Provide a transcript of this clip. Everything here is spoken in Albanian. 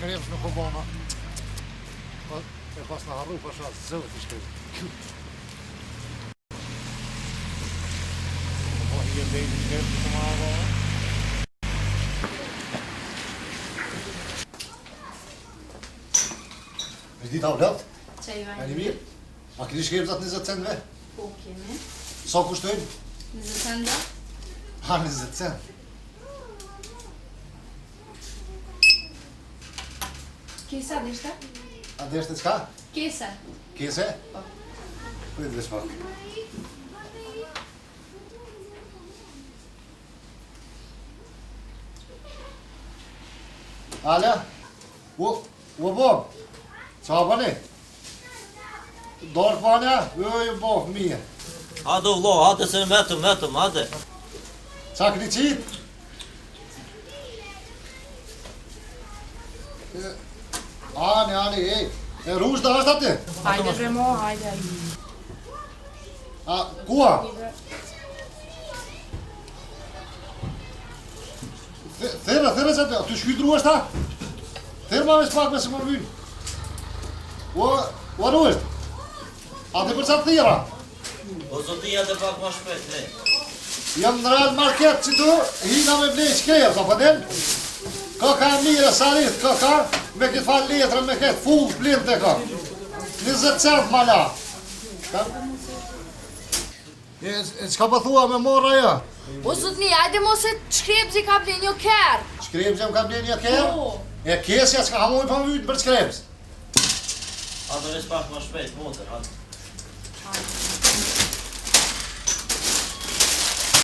shkreps në Kobana. E pas në harru, pasha zëvët i shkreps. Po i e bejt i shkreps të ma ava. Është dita u latë? Qaj vajnë. E një mirë? A këni shkrepsat 20 centve? Po, kemi. Sa kushtojnë? 20 centa. Ha, 20 cent. Kesa dishte? A deshte qka? Kesa. Kese? Po. Prit dhe shpak. Ala? U Bob? Qa bëni? Dorë përja? Ju Bob, mirë. Hade vlo, hade se metëm, hade. Qa këni qitë? Ani, ej. E rrush da është ati? Hajde Remo, hajde. A, kua? Thera që ati, a ty shkydru është ta? Thera ma me s'pak me se më vynë. Ua ru është? A të për qatë thera? O zotia dhe pak ma shpet, ne. Jam në rrallë market që tu, hina me blej shkreja, sa përdel? Ka mire, sarit, ka, me këtë falë letrën, me këtë full blind të ka. 20 cent ma la. E qka pa thua me morra ja? O zotni, ajde mos e shkrepzi ka blen një kërë. Shkrepzi më ka blen një kërë? Po. E kesja qka hamoj pa më vytë për shkrepz. Hade ves pak ma shpet, motër, hade.